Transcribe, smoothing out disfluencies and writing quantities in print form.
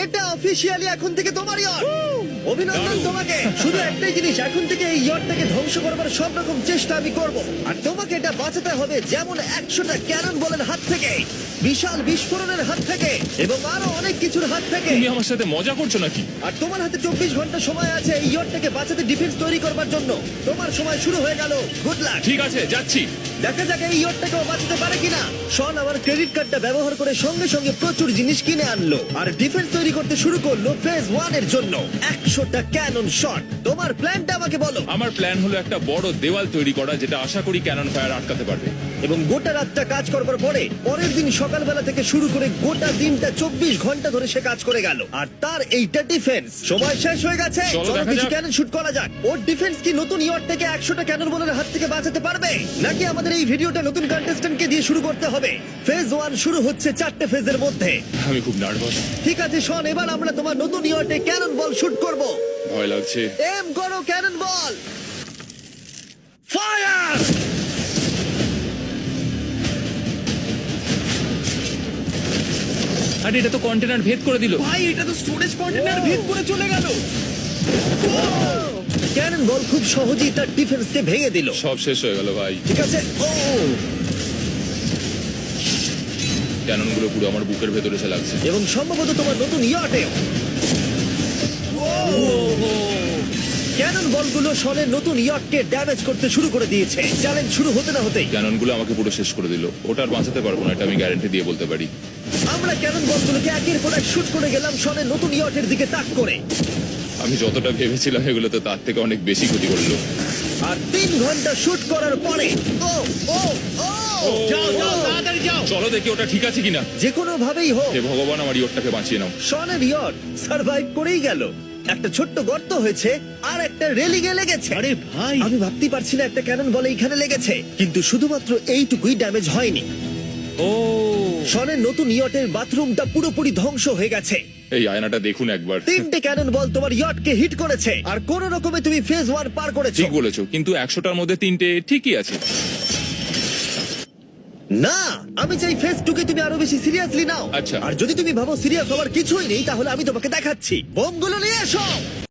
এটা অফিসিয়ালি এখন থেকে তোমার ইয়ট। অভিনন্দন দারুণ। তোমাকে। শুধু একটাই জিনিস, এখন থেকে এই ইয়টটাকে ধ্বংস করবার সব রকম চেষ্টা আমি করব, আর তোমাকে এটা বাঁচাতে হবে যেমন 100টা ক্যানন বলের হাত থেকে, বিশাল বিস্ফোরণের হাত থেকে, এবং আরো অনেক কিছুর হাত থেকে। তুমি আমার সাথে মজা করছো নাকি? আর তোমার হাতে 24 ঘন্টা সময় আছে এই ইয়টটাকে বাঁচাতে, ডিফেন্স তৈরি করবার জন্য। তোমার সময় শুরু হয়ে গেল। Good luck. ঠিক আছে, যাচ্ছি। দেখা যাক এই ইয়টটাকেও বাঁচাতে পারে কিনা। শন আমার ক্রেডিট কার্ডটা ব্যবহার করে সঙ্গে সঙ্গে প্রচুর জিনিস কিনে আনলো আর ডিফেন্স তৈরি করতে শুরু করলো ফেজ 1 এর জন্য। 100টা ক্যানন শট। তোমার প্ল্যানটা আমাকে বলো। আমার প্ল্যান হলো একটা বড় দেওয়াল তৈরি করা, যেটা আশা করি ক্যানন ফায়ার আটকাতে পারবে। এবং গোটা রাতটা কাজ করবার পরে পরের দিন সকালবেলা থেকে শুরু করে গোটা দিনটা 24 ঘন্টা ধরে সে কাজ করে গেল, আর তার এইটা ডিফেন্স। সময় শেষ হয়ে গেছে। চলো চলো দেখা কিছু যাক। ক্যানন শুট করা যাক। ওর ডিফেন্স কি নতুন ইয়ট থেকে 100টা ক্যানন বলের হাত থেকে বাঁচাতে পারবে, নাকি আমাদের এই ভিডিওটা নতুন কন্টেস্ট্যান্টকে দিয়ে শুরু করতে হবে? ফেজ 1 শুরু হচ্ছে 4টে ফেজের মধ্যে। আমি খুব নার্ভাস। ঠিক আছে শন, এবার আমরা তোমার নতুন ইয়টে ক্যানন বল শুট করব। ভয় লাগছে। এম করো ক্যানন বল। ফায়ার! আরে এটা তো কন্টেনার ভেদ করে দিল। ভাই এটা তো স্টোরেজ কন্টেনার ভেদ করে চলে গেল। ক্যানন বল খুব সহজেই তার ডিফেন্সকে ভেঙে দিল। সব শেষ হয়ে গেল ভাই। ঠিক আছে। ও ক্যানন গুলো পুরো আমার বুকের ভেতরে এসে লাগছে। এবং সম্ভবত তোমার নতুন ইয়টে ক্যানন বলগুলো শনের নতুন ইয়টকে ড্যামেজ করতে শুরু করে দিয়েছে। চ্যালেঞ্জ শুরু হতে না হতেই ক্যানন গুলো আমাকে পুরো শেষ করে দিল। ওটা আর বাঁচাতে পারবো না, এটা আমি গ্যারান্টি দিয়ে বলতে পারি। আমরা ক্যানন বলগুলোকে একের পর এক শুট করে গেলাম শনের নতুন ইয়টের দিকে তাক করে। আমি যতটা ভেবেছিলাম এগুলো তো তার থেকে অনেক বেশি ক্ষতি করলো। আর 3 ঘন্টা শুট করার পরে ও ও ও যাও যাও তাড়াতাড়ি যাও। চলো দেখি ওটা ঠিক আছে কিনা। যে কোনো ভাবেই হোক হে ভগবান, আমার ইয়টটাকে বাঁচিয়ে নাও। শনের ইয়ট সার্ভাইভ করেই গেল। একটা ছোট্ট গর্ত হয়েছে আর একটা রেলিংয়ে লেগেছে। আরে ভাই আমি ভাবতেই পারছি না একটা ক্যানন বলে এইখানে লেগেছে, কিন্তু শুধুমাত্র এইটুকুই ড্যামেজ হয়নি। ও শনের নতুন ইয়টের বাথরুমটা পুরোপুরি ধ্বংস হয়ে গেছে। এই আয়নাটা দেখুন একবার। 3টে ক্যানন বল তোমার ইয়টকে হিট করেছে, আর কোন রকমে তুমি ফেজ 1 পার করেছো। ঠিক বলেছো, কিন্তু 100টার মধ্যে 3টে ঠিকই আছে। না, আমি চাই ফেজ 2 কে তুমি আরো বেশি সিরিয়াসলি নাও। আচ্ছা। আর যদি তুমি ভাবো সিরিয়াস হওয়ার কিছুই নেই, তাহলে আমি তোমাকে দেখাচ্ছি। বোমগুলো নিয়ে এসো।